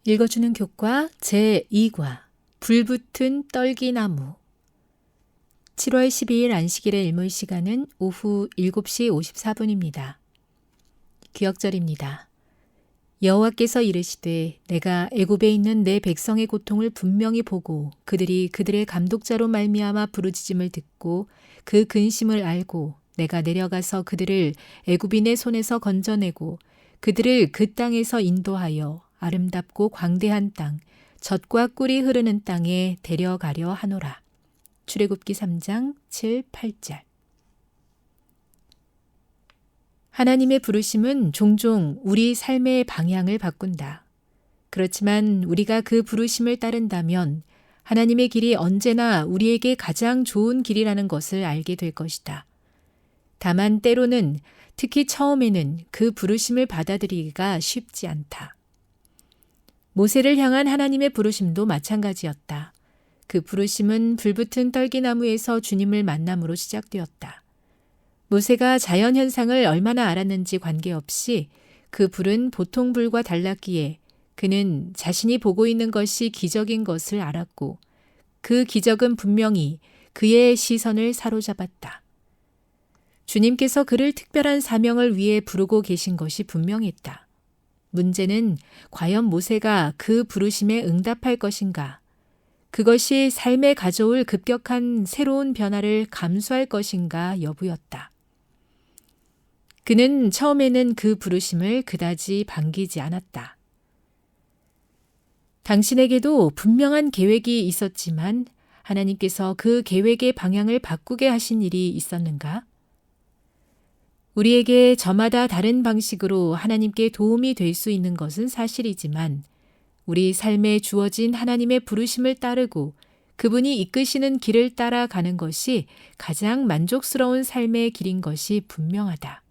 읽어주는 교과 제2과 불붙은 떨기나무 7월 12일 안식일의 일몰 시간은 오후 7시 54분입니다. 기억절입니다. 여호와께서 이르시되 내가 애굽에 있는 내 백성의 고통을 분명히 보고 그들이 그들의 감독자로 말미암아 부르짖음을 듣고 그 근심을 알고 내가 내려가서 그들을 애굽인의 손에서 건져내고 그들을 그 땅에서 인도하여 아름답고 광대한 땅, 젖과 꿀이 흐르는 땅에 데려가려 하노라. 출애굽기 3장 7, 8절. 하나님의 부르심은 종종 우리 삶의 방향을 바꾼다. 그렇지만 우리가 그 부르심을 따른다면 하나님의 길이 언제나 우리에게 가장 좋은 길이라는 것을 알게 될 것이다. 다만 때로는 특히 처음에는 그 부르심을 받아들이기가 쉽지 않다. 모세를 향한 하나님의 부르심도 마찬가지였다. 그 부르심은 불붙은 떨기나무에서 주님을 만남으로 시작되었다. 모세가 자연현상을 얼마나 알았는지 관계없이 그 불은 보통 불과 달랐기에 그는 자신이 보고 있는 것이 기적인 것을 알았고 그 기적은 분명히 그의 시선을 사로잡았다. 주님께서 그를 특별한 사명을 위해 부르고 계신 것이 분명했다. 문제는 과연 모세가 그 부르심에 응답할 것인가? 그것이 삶에 가져올 급격한 새로운 변화를 감수할 것인가 여부였다. 그는 처음에는 그 부르심을 그다지 반기지 않았다. 당신에게도 분명한 계획이 있었지만 하나님께서 그 계획의 방향을 바꾸게 하신 일이 있었는가? 우리에게 저마다 다른 방식으로 하나님께 도움이 될 수 있는 것은 사실이지만 우리 삶에 주어진 하나님의 부르심을 따르고 그분이 이끄시는 길을 따라가는 것이 가장 만족스러운 삶의 길인 것이 분명하다.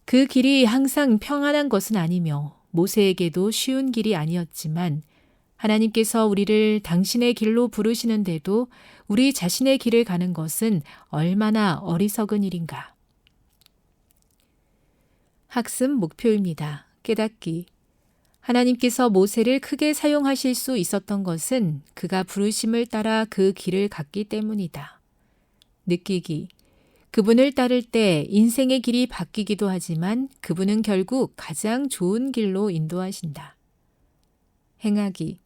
그 길이 항상 평안한 것은 아니며 모세에게도 쉬운 길이 아니었지만 하나님께서 우리를 당신의 길로 부르시는데도 우리 자신의 길을 가는 것은 얼마나 어리석은 일인가. 학습 목표입니다. 깨닫기. 하나님께서 모세를 크게 사용하실 수 있었던 것은 그가 부르심을 따라 그 길을 갔기 때문이다. 느끼기. 그분을 따를 때 인생의 길이 바뀌기도 하지만 그분은 결국 가장 좋은 길로 인도하신다. 행하기.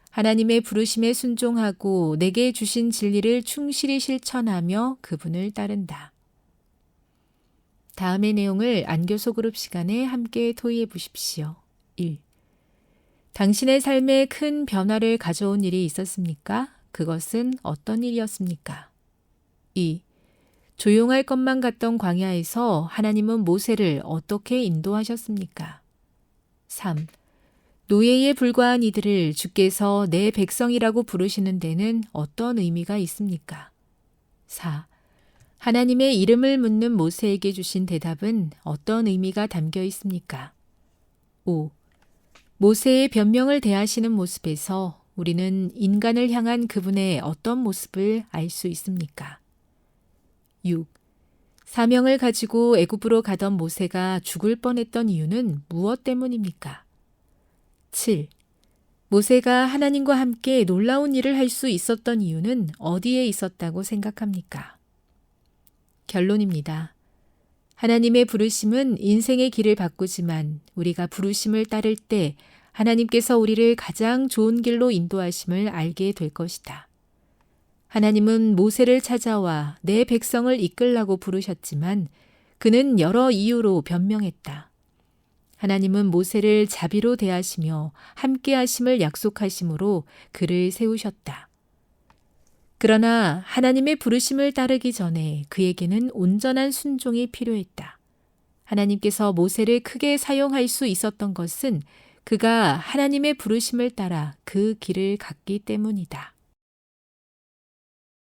하나님의 부르심에 순종하고 내게 주신 진리를 충실히 실천하며 그분을 따른다. 다음의 내용을 안교소 그룹 시간에 함께 토의해 보십시오. 1. 당신의 삶에 큰 변화를 가져온 일이 있었습니까? 그것은 어떤 일이었습니까? 2. 조용할 것만 같던 광야에서 하나님은 모세를 어떻게 인도하셨습니까? 3. 노예에 불과한 이들을 주께서 내 백성이라고 부르시는 데는 어떤 의미가 있습니까? 4. 하나님의 이름을 묻는 모세에게 주신 대답은 어떤 의미가 담겨 있습니까? 5. 모세의 변명을 대하시는 모습에서 우리는 인간을 향한 그분의 어떤 모습을 알 수 있습니까? 6. 사명을 가지고 애굽으로 가던 모세가 죽을 뻔했던 이유는 무엇 때문입니까? 7. 모세가 하나님과 함께 놀라운 일을 할 수 있었던 이유는 어디에 있었다고 생각합니까? 결론입니다. 하나님의 부르심은 인생의 길을 바꾸지만 우리가 부르심을 따를 때 하나님께서 우리를 가장 좋은 길로 인도하심을 알게 될 것이다. 하나님은 모세를 찾아와 내 백성을 이끌라고 부르셨지만 그는 여러 이유로 변명했다. 하나님은 모세를 자비로 대하시며 함께 하심을 약속하심으로 그를 세우셨다. 그러나 하나님의 부르심을 따르기 전에 그에게는 온전한 순종이 필요했다. 하나님께서 모세를 크게 사용할 수 있었던 것은 그가 하나님의 부르심을 따라 그 길을 갔기 때문이다.